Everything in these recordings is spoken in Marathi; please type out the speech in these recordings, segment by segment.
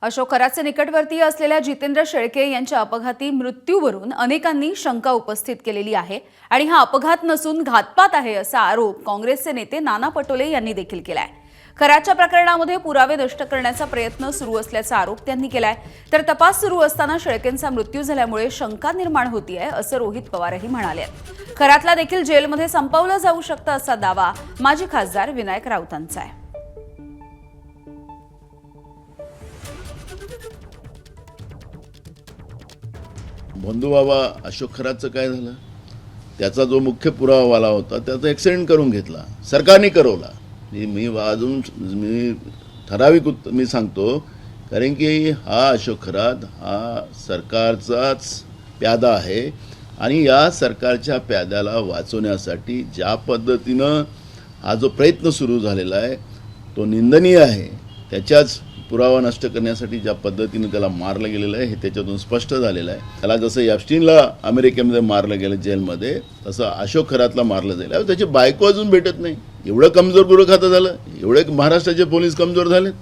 अशोक खराचे निकटवर्तीय असलेल्या जितेंद्र शेळके यांच्या अपघाती मृत्यूवरून अनेकांनी शंका उपस्थित केलेली आहे आणि हा अपघात नसून घातपात आहे असा आरोप काँग्रेसचे नेते नाना पटोले यांनी देखील केलाय। खराच्या प्रकरणामध्ये पुरावे नष्ट करण्याचा प्रयत्न सुरू असल्याचा आरोप त्यांनी केलाय। तर तपास सुरू असताना शेळकेंचा मृत्यू झाल्यामुळे शंका निर्माण होतीये असं रोहित पवारही म्हणाले। खरातला देखील जेलमध्ये संपवलं जाऊ शकतं असा दावा माजी खासदार विनायक राऊतांचा आहे। बंधुबाबा अशोक खराचं काय झालं? त्याचा जो मुख्य पुरावावाला होता त्याचा ॲक्सिडेंट करून घेतला, सरकारने करवला। मी ठराविक मी सांगतो, कारण की हा अशोक खरात हा सरकारचाच प्यादा आहे आणि या सरकारच्या प्याद्याला वाचवण्यासाठी ज्या पद्धतीनं हा जो प्रयत्न सुरू झालेला आहे तो निंदनीय आहे। त्याच्याच पुरावा नष्ट करण्यासाठी ज्या पद्धतीने त्याला मारलं गेलेलं आहे हे त्याच्यातून स्पष्ट झालेलं आहे। त्याला जसं एप्स्टीनला अमेरिकेमध्ये मारलं गेलं जेलमध्ये, तसं अशोक खरातला मारलं जाईल। त्याची बायको अजून भेटत नाही, एवढं कमजोर गुरखातं झालं, एवढे महाराष्ट्राचे पोलीस कमजोर झालेत।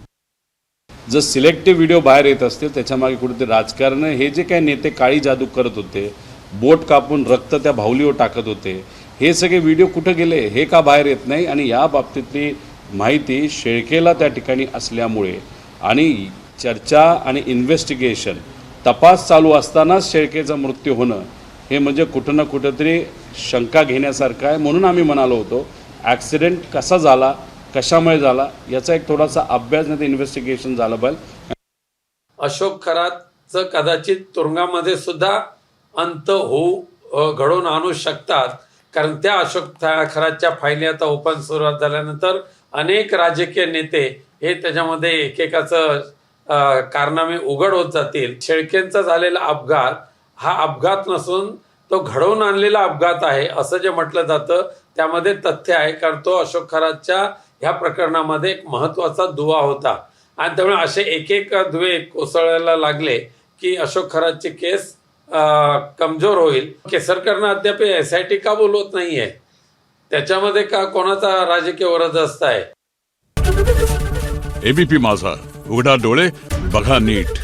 जर सिलेक्टिव्ह व्हिडिओ बाहेर येत असतील त्याच्यामागे कुठेतरी राजकारण, हे जे काही नेते काळी जादू करत होते, बोट कापून रक्त त्या भावलीवर टाकत होते, हे सगळे व्हिडिओ कुठे गेले हे का बाहेर येत नाही? आणि या बाबतीतली माहिती शेळकेला त्या ठिकाणी असल्यामुळे आणि चर्चा आणि इन्व्हेस्टिगेशन तपास चालू असतानाच शेळकेचा मृत्यू होणं हे म्हणजे कुठं ना कुठंतरी शंका घेण्यासारखं आहे। म्हणून आम्ही म्हणालो होतो ॲक्सिडेंट कसा झाला, कशामुळे झाला याचा एक थोडासा अभ्यास नाही इन्व्हेस्टिगेशन झालं पाहिजे। अशोक खरातचं कदाचित तुरुंगामध्ये सुद्धा अंत घडवून आणू शकतात, कारण त्या अशोक खरातच्या फायली आता ओपन सुरुवात झाल्यानंतर अनेक राजकीय नेते हे त्याच्यामध्ये एकेकाचं कारनामे उघड होत जातील। शेळकेंचा झालेला अपघात हा अपघात नसून तो घडवून आणलेला अपघात आहे असं जे म्हटलं जातं त्यामध्ये तथ्य आहे, कारण तो अशोक खरातच्या ह्या प्रकरणामध्ये एक महत्त्वाचा दुवा होता आणि त्यामुळे असे एक एक दुवे कोसळायला लागले की अशोक खरातची केस कमजोर होईल। केसरकरनं अद्याप SIT का बोलवत नाहीये, त्याच्यामध्ये का कोणाचा राजकीय वरदहस्त आहे? ABP माझा, उघडा डोळे बघा नीट।